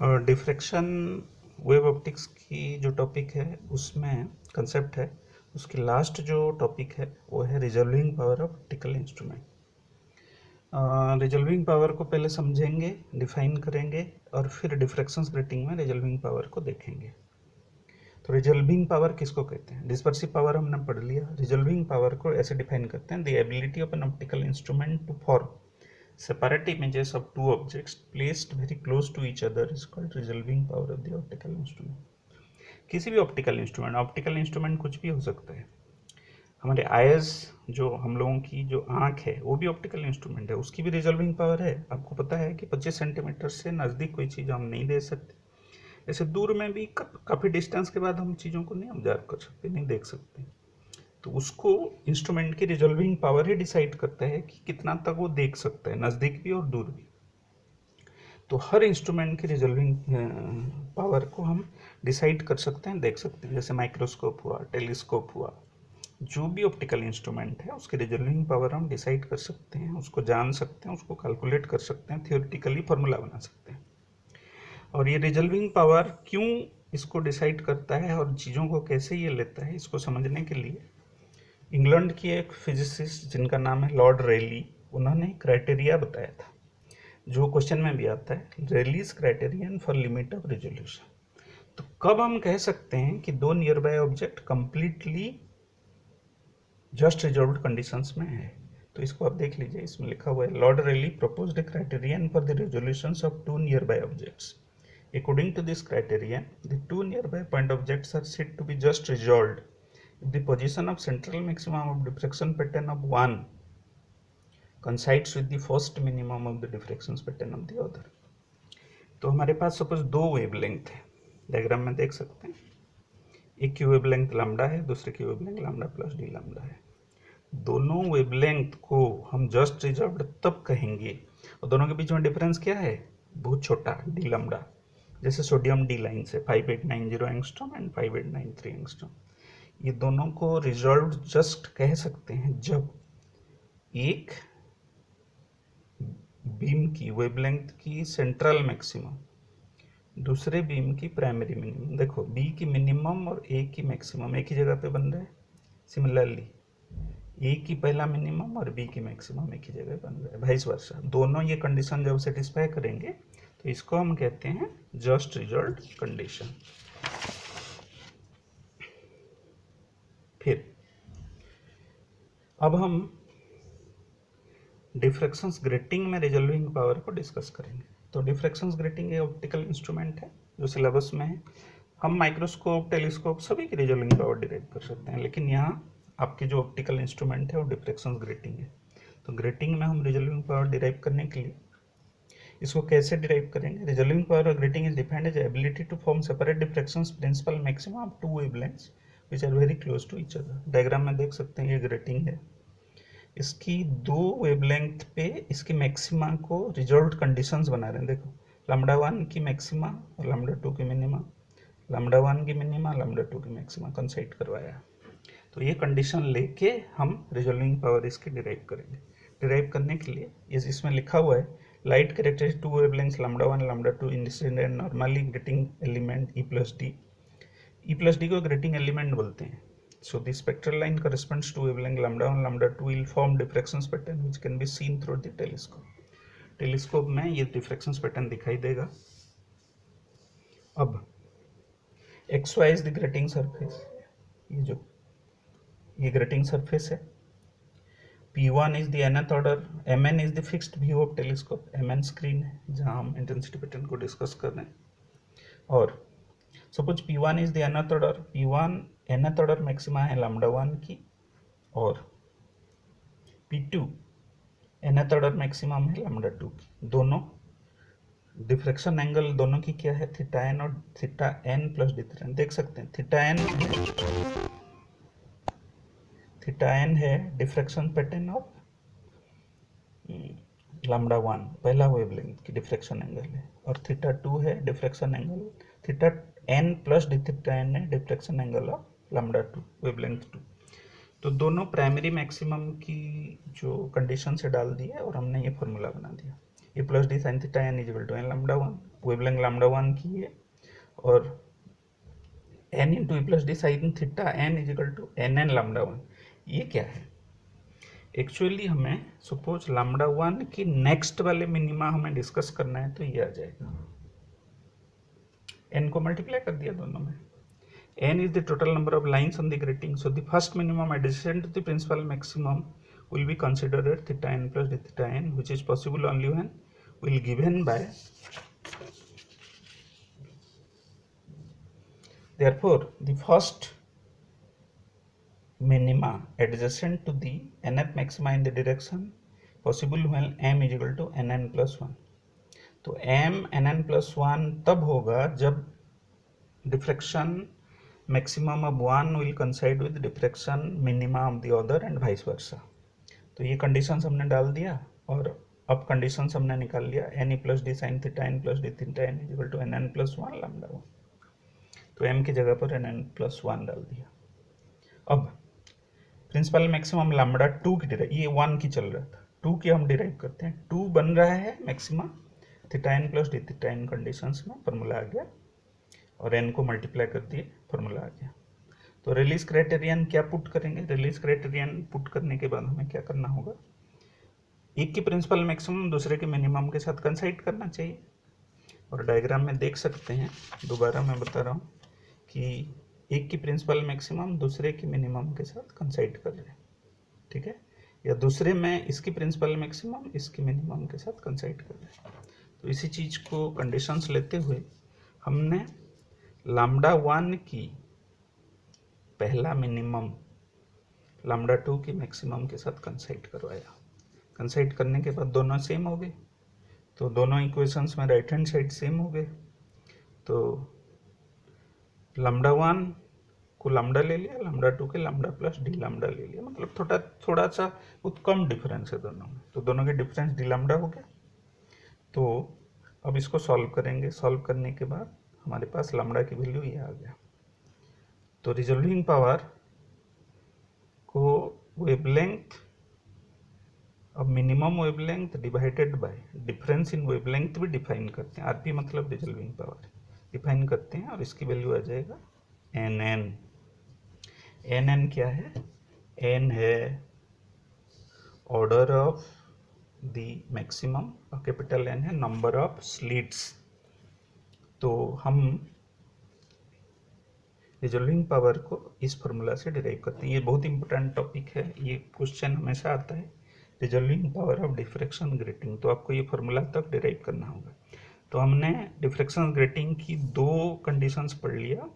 और diffraction wave optics की जो टॉपिक है उसमें कंसेप्ट है, उसकी लास्ट जो टॉपिक है वो है resolving power of optical instrument. Resolving power को पहले समझेंगे, डिफाइन करेंगे और फिर डिफ्रैक्शन ग्रेटिंग में रिजॉल्विंग पावर को देखेंगे। तो रिजॉल्विंग पावर किसको कहते हैं? डिस्पर्सिव पावर हमने पढ़ लिया। रिजॉल्विंग पावर को ऐसे डिफाइन करते हैं, the ability of an optical instrument to form separate images of two objects placed very close to each other is called resolving power of the optical instrument। किसी भी optical instrument कुछ भी हो सकता है। हमारे आयज, जो हम लोगों की जो आंख है वो भी ऑप्टिकल इंस्ट्रूमेंट है, उसकी भी रिजॉल्विंग पावर है। आपको पता है कि 25 सेंटीमीटर से नज़दीक कोई चीज़ हम नहीं दे सकते, ऐसे दूर में भी काफ़ी डिस्टेंस के बाद हम चीज़ों को नहीं ऑब्जर्व कर सकते, नहीं देख सकते। तो उसको इंस्ट्रूमेंट की रिजॉल्विंग पावर ही डिसाइड करता है कि कितना तक वो देख सकता है, नज़दीक भी और दूर भी। तो हर इंस्ट्रूमेंट की रिजॉल्विंग पावर को हम डिसाइड कर सकते हैं, देख सकते हैं। जैसे माइक्रोस्कोप हुआ, टेलीस्कोप हुआ, जो भी ऑप्टिकल इंस्ट्रूमेंट है उसकी रिजॉल्विंग पावर हम डिसाइड कर सकते हैं, उसको जान सकते हैं, उसको कैलकुलेट कर सकते हैं, थियोरेटिकली फॉर्मूला बना सकते हैं। और ये रिजॉल्विंग पावर क्यों इसको डिसाइड करता है और चीज़ों को कैसे ये लेता है, इसको समझने के लिए इंग्लैंड की एक फिजिसिस्ट जिनका नाम है लॉर्ड रेली, उन्होंने क्राइटेरिया बताया था जो क्वेश्चन में भी आता है, Rayleigh's criterion for limit of resolution. तो कब हम कह सकते हैं कि दो near by object completely just resolved conditions में है? तो इसको आप देख लीजिए, इसमें लिखा हुआ है, Lord Rayleigh proposed a criterion for the resolutions of two nearby objects. According to this criterion, the two nearby point objects are said to be just resolved if the position of central maximum of diffraction pattern of one coincides with the first minimum of the diffraction pattern of the other। तो हमारे पास suppose दो wavelength है, diagram में देख सकते हैं। एक की वेवलेंथ लैम्डा है, दूसरे की wavelength lambda plus D lambda है। दोनों वेवलेंथ को हम जस्ट रिजॉल्व्ड तब कहेंगे, और दोनों के बीच में डिफरेंस क्या है? बहुत छोटा, डी लैम्डा। जैसे सोडियम डी लाइन से 5890 एंगस्ट्रॉम एंड 5893 एंगस्ट्रॉम, ये दोनों को रिजॉल्व्ड जस्ट कह सकते हैं जब एक बीम की वेवलेंथ की सेंट्रल मैक्सिमम दूसरे बीम की प्राइमरी मिनिमम, देखो बी की मिनिमम और ए की मैक्सिमम एक ही जगह पे बन रहे हैं। सिमिलरली ए की पहला मिनिमम और बी की मैक्सिमम एक ही जगह बन रहा है, वाइस वर्सा। दोनों ये कंडीशन जब सेटिस्फाई करेंगे तो इसको हम कहते हैं जस्ट रिजॉल्व्ड कंडीशन। फिर अब हम डिफ्रैक्शंस ग्रेटिंग में रिजॉल्विंग पावर को डिस्कस करेंगे। तो डिफ्रैक्शंस ग्रेटिंग एक ऑप्टिकल इंस्ट्रूमेंट है जो सिलेबस में है। हम माइक्रोस्कोप, टेलीस्कोप सभी की रिजॉल्विंग पावर डिराइव कर सकते हैं, लेकिन यहाँ आपकी जो ऑप्टिकल इंस्ट्रूमेंट है वो डिफ्रैक्शंस ग्रेटिंग है। तो ग्रेटिंग में हम रिजॉल्विंग पावर डिराइव करने के लिए इसको कैसे डिराइव करेंगे? Resolving power of grating is defined as ability to form separate diffractions principal maximum of two wavelengths which are very close to each other. Diagram में देख सकते हैं, ये ग्रेटिंग है, इसकी दो वेवलेंथ पे इसकी मैक्सिमा को रिजॉल्व्ड कंडीशंस बना रहे हैं। देखो लैम्डा 1 की मैक्सिमा और लैम्डा 2 की मिनिमा, लैम्डा 1 की मिनिमा, लैम्डा 2 की मैक्सिमा कंसाइड करवाया। तो ये कंडीशन लेके हम रिजॉल्विंग पावर इसकी डिराइव करेंगे। डिराइव करने के लिए इसमें लिखा हुआ है, light characteristic two wavelengths lambda 1 lambda 2 incident normally grating element E plus D को ग्रेटिंग एलिमेंट बोलते हैं। So the spectral line corresponds to wavelength lambda 1 lambda 2 will form diffractions pattern which can be seen through the telescope। Telescope में ये diffractions pattern दिखाई देगा। अब XY is the grating surface, ये grating surface है। P1 is the nth order, Mn is the fixed view of telescope, Mn screen है जहाँ हम intensity pattern को डिस्कस कर रहे हैं। और suppose P1 is the nth order, P1 nth order maxima है लैम्डा 1 की, और P2 nth ऑर्डर मैक्सिमम है लैम्डा 2 की। दोनों डिफ्रैक्शन एंगल दोनों की क्या है? थीटा एन और theta N plus D theta. देख सकते हैं थीटा एन है डिफ्रैक्शन पैटर्न ऑफ लैम्डा 1 पहला वेवलेंथ की डिफ्रैक्शन एंगल है, और थीटा 2 है diffraction angle, theta N plus D theta N है diffraction angle of lambda 2 wavelength 2। तो दोनों प्राइमरी मैक्सिमम की जो कंडीशन से डाल दी है और हमने ये फॉर्मूला बना दिया। A plus D sine theta n equal to n lambda one, wavelength lambda one की है, और n into a plus D sine theta n equal to N n lambda one. ये क्या है? एक्चुअली हमें सपोज लैम्डा वन की next वाले minima हमें डिस्कस करना है, तो ये आ जाएगा, एन को मल्टीप्लाई कर दिया दोनों में। n is the total number of lines on the grating, so the first minimum adjacent to the principal maximum will be considered at theta n plus d theta n, which is possible only when will given by, therefore the first minima adjacent to the nth maxima in the direction possible when m is equal to nn plus 1। तो m nn plus 1 तब होगा जब diffraction maximum of one will कंसाइड with diffraction minima of the other and vice versa. तो ये conditions हमने डाल दिया और अब कंडीशंस हमने निकाल लिया, N E plus D sine theta N plus D theta N equal to N N plus one lambda one. तो एम की जगह पर एन एन प्लस वन डाल दिया। अब प्रिंसिपल मैक्सिमम लैम्डा टू की डिराइव, ये वन की चल रहा था, टू की हम डिराइव करते हैं, टू बन रहा है maxima theta N plus D theta N conditions में, फॉर्मूला आ गया और n को मल्टीप्लाई कर दिए, फॉर्मूला आ गया। तो रिलीज क्राइटेरियन क्या पुट करेंगे? रिलीज क्राइटेरियन पुट करने के बाद हमें क्या करना होगा, एक की प्रिंसिपल मैक्सिमम दूसरे के मिनिमम के साथ कंसाइड करना चाहिए, और डायग्राम में देख सकते हैं, दोबारा मैं बता रहा हूँ कि एक की प्रिंसिपल मैक्सिमम दूसरे के मिनिमम के साथ कंसाइड कर रहे हैं, ठीक है, या दूसरे में इसकी प्रिंसिपल मैक्सिमम इसके मिनिमम के साथ कंसाइड कर रहे हैं। तो इसी चीज़ को कंडीशंस लेते हुए हमने लैम्डा वन की पहला मिनिमम लैम्डा टू की मैक्सिमम के साथ कंसाइड करवाया। कंसाइड करने के बाद दोनों सेम हो गए, तो दोनों इक्वेशंस में राइट हैंड साइड सेम हो गए। तो लैम्डा वन को लैम्डा ले लिया, लैम्डा टू के लैम्डा प्लस डी लैम्डा ले लिया, मतलब थोड़ा सा बहुत कम डिफरेंस है दोनों में, तो दोनों के डिफरेंस डी लैम्डा हो गया। तो अब इसको सॉल्व करेंगे, सॉल्व करने के बाद हमारे पास लैम्डा की वैल्यू ये आ गया। तो रिजॉल्विंग पावर को वेवलेंथ अब minimum wavelength divided by difference in wavelength भी डिफाइन करते हैं, आरपी मतलब रिजॉल्विंग पावर डिफाइन करते हैं, और इसकी वैल्यू आ जाएगा एन एन। एन एन क्या है? एन है ऑर्डर ऑफ द मैक्सिमम और कैपिटल एन है नंबर ऑफ स्लिट्स। तो हम रिजॉल्विंग पावर को इस फॉर्मूला से डिराइव करते हैं। ये बहुत इंपॉर्टेंट टॉपिक है, ये क्वेश्चन हमेशा आता है, resolving power of diffraction grating. तो आपको ये फॉर्मूला तक डिराइव करना होगा। तो हमने डिफ्रैक्शन ग्रेटिंग की दो कंडीशंस पढ़ लिया,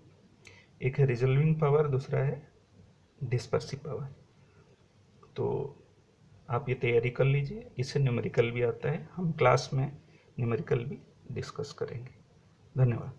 एक है रिजॉल्विंग पावर, दूसरा है डिस्पर्सिव पावर। तो आप ये तैयारी कर लीजिए, इससे न्यूमेरिकल भी आता है, हम क्लास में न्यूमेरिकल भी डिस्कस करेंगे। धन्यवाद।